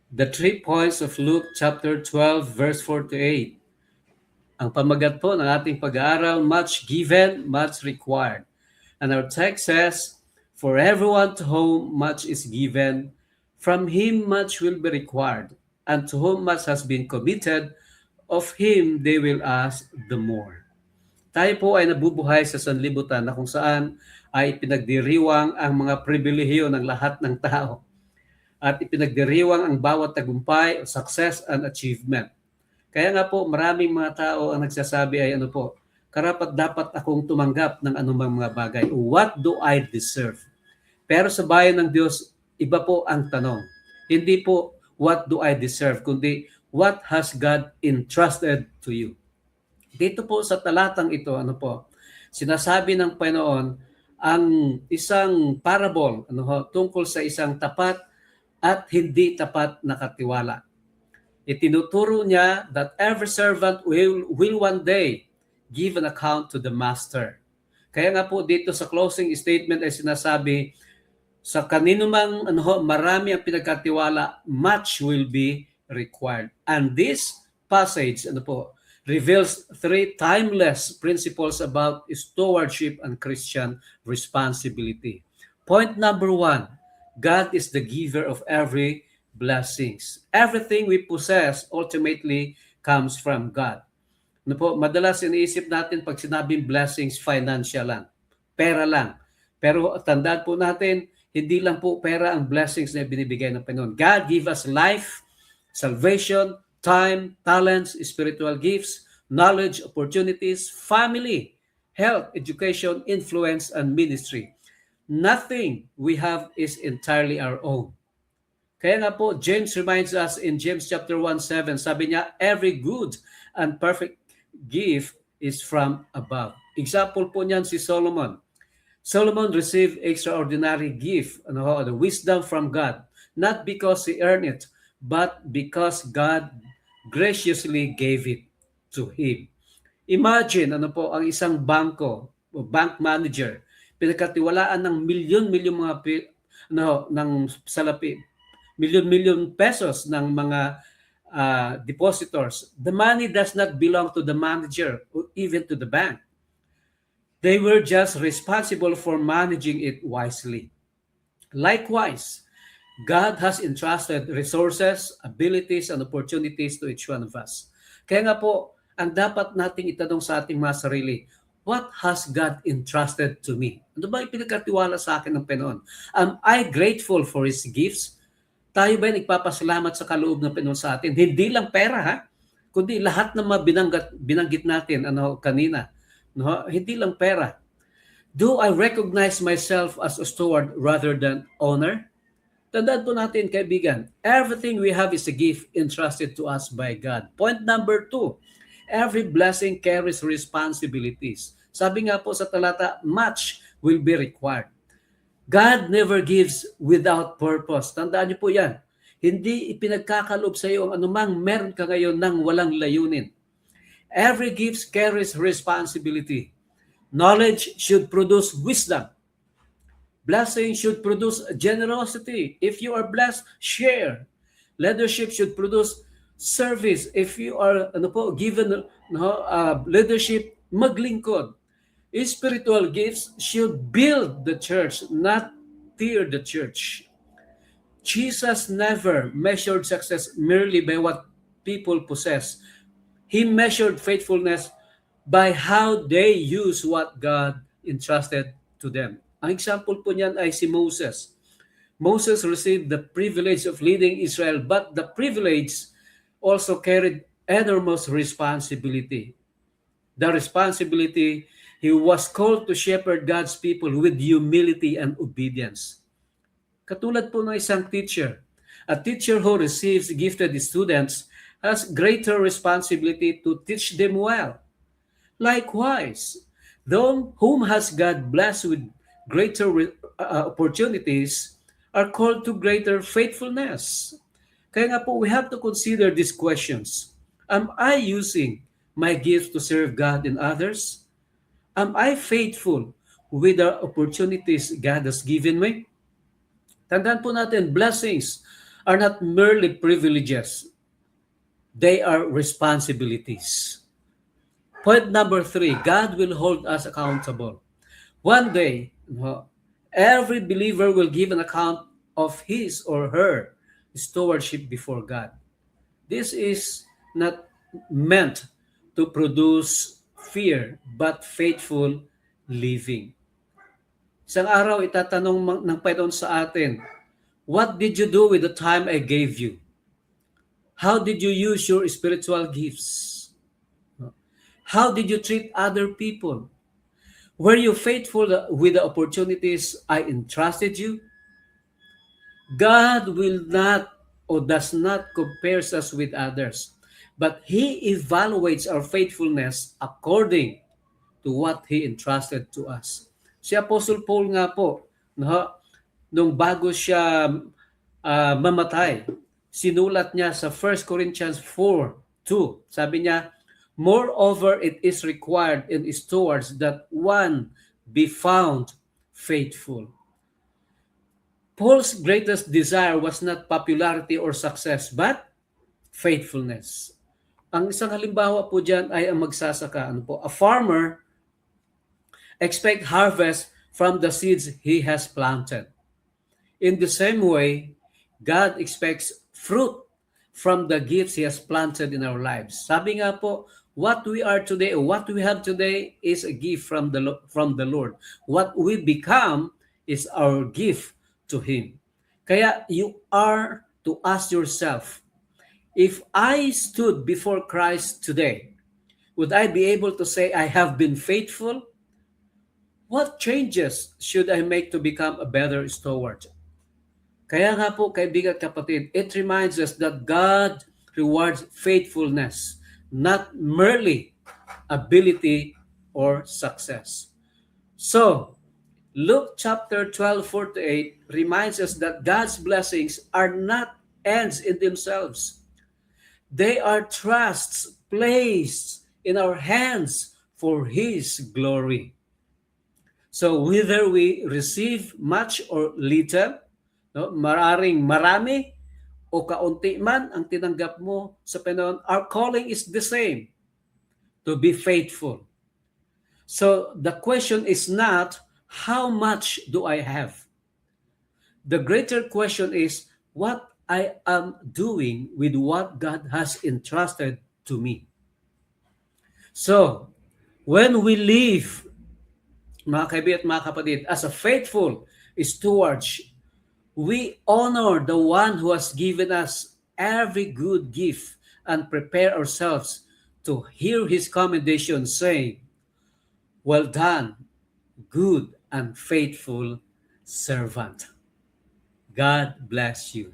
The 3 points of Luke chapter 12 verse 4 to 8. Ang pamagat po ng ating pag-aaral, much given, much required. And our text says, for everyone to whom much is given, from him much will be required. And to whom much has been committed, of him they will ask the more. Tayo po ay nabubuhay sa sanlibutan na kung saan ay pinagdiriwang ang mga pribilehiyo ng lahat ng tao at ipinagdiriwang ang bawat tagumpay, success, and achievement. Kaya nga po, maraming mga tao ang nagsasabi ay ano po, karapat dapat akong tumanggap ng anumang mga bagay. What do I deserve? Pero sa bayan ng Diyos, iba po ang tanong. Hindi po, what do I deserve? Kundi, what has God entrusted to you? Dito po sa talatang ito, ano po, sinasabi ng Panginoon ang isang parable tungkol sa isang tapat at hindi tapat na katiwala. Itinuturo niya that every servant will one day give an account to the master. Kaya nga po dito sa closing statement ay sinasabi, sa kanino mang marami ang pinagkatiwala, much will be required. And this passage reveals three timeless principles about stewardship and Christian responsibility. Point number one, God is the giver of every blessings. Everything we possess ultimately comes from God. Madalas iniisip natin pag sinabing blessings, financial lang, pera lang. Pero tandaan po natin, hindi lang po pera ang blessings na binibigay ng Panginoon. God give us life, salvation, time, talents, spiritual gifts, knowledge, opportunities, family, health, education, influence, and ministry. Nothing we have is entirely our own. Kaya nga po, James reminds us in James chapter 1:7, sabi niya, every good and perfect gift is from above. Example po niyan si Solomon. Solomon received extraordinary gift, the wisdom from God, not because he earned it, but because God graciously gave it to him. Imagine, ang isang bank manager, pinagkatiwalaan ng milyon-milyon mga ng salapi, milyon-milyon pesos ng mga depositors. The money does not belong to the manager or even to the bank. They were just responsible for managing it wisely. Likewise, God has entrusted resources, abilities, and opportunities to each one of us. Kaya nga po, ang dapat nating itanong sa ating mga sarili, what has God entrusted to me? Ano ba ipinagkatiwala sa akin ng Panginoon? Am I grateful for His gifts? Tayo ba nagpapasalamat sa kaloob ng Panginoon sa atin? Hindi lang pera, ha? Kundi lahat ng mga binanggit natin kanina. Hindi lang pera. Do I recognize myself as a steward rather than owner? Tandaan po natin, kaibigan, everything we have is a gift entrusted to us by God. Point number 2, every blessing carries responsibilities. Sabi nga po sa talata, much will be required. God never gives without purpose. Tandaan niyo po yan. Hindi ipinagkakalob sa iyo ang anumang meron ka ngayon nang walang layunin. Every gift carries responsibility. Knowledge should produce wisdom. Blessing should produce generosity. If you are blessed, share. Leadership should produce service. If you are given leadership, maglingkod. Spiritual gifts should build the church, not tear the church. Jesus never measured success merely by what people possess. He measured faithfulness by how they use what God entrusted to them. Ang example po niyan ay si Moses. Moses received the privilege of leading Israel, but the privilege also carried enormous responsibility. The responsibility, he was called to shepherd God's people with humility and obedience. Katulad po ng isang teacher. A teacher who receives gifted students has greater responsibility to teach them well. Likewise, those whom has God blessed with greater opportunities are called to greater faithfulness. Kaya nga po, we have to consider these questions. Am I using my gifts to serve God and others? Am I faithful with the opportunities God has given me? Tandaan po natin, blessings are not merely privileges, they are responsibilities. Point number three, God will hold us accountable. One day, every believer will give an account of his or her stewardship before God. This is not meant to produce fear, but faithful living. Isang araw, itatanong ng Panginoon sa atin, what did you do with the time I gave you? How did you use your spiritual gifts? How did you treat other people? Were you faithful with the opportunities I entrusted you? God will not or does not compare us with others, but He evaluates our faithfulness according to what He entrusted to us. Si Apostle Paul nga po, no, nung bago siya mamatay, sinulat niya sa 1 Corinthians 4:2. Sabi niya, moreover, it is required in stewards that one be found faithful. Paul's greatest desire was not popularity or success, but faithfulness. Ang isang halimbawa po dyan ay ang magsasaka. Ano po? A farmer expect harvest from the seeds he has planted. In the same way, God expects fruit from the gifts He has planted in our lives. Sabi nga po, what we are today, what we have today is a gift from the Lord. What we become is our gift to Him. Kaya you are to ask yourself, if I stood before Christ today, would I be able to say I have been faithful? What changes should I make to become a better steward? Kaya nga po, kaibigan at kapatid, it reminds us that God rewards faithfulness, not merely ability or success. So, Luke chapter 12:48 reminds us that God's blessings are not ends in themselves. They are trusts placed in our hands for His glory. So whether we receive much or little, no, maaaring marami o kaunti man ang tinanggap mo sa Panginoon, our calling is the same, to be faithful. So the question is not, how much do I have? The greater question is, what I am doing with what God has entrusted to me. So, when we live, mga kaibigan at mga kapatid, as a faithful steward, we honor the one who has given us every good gift and prepare ourselves to hear His commendation saying, well done, good and faithful servant. God bless you.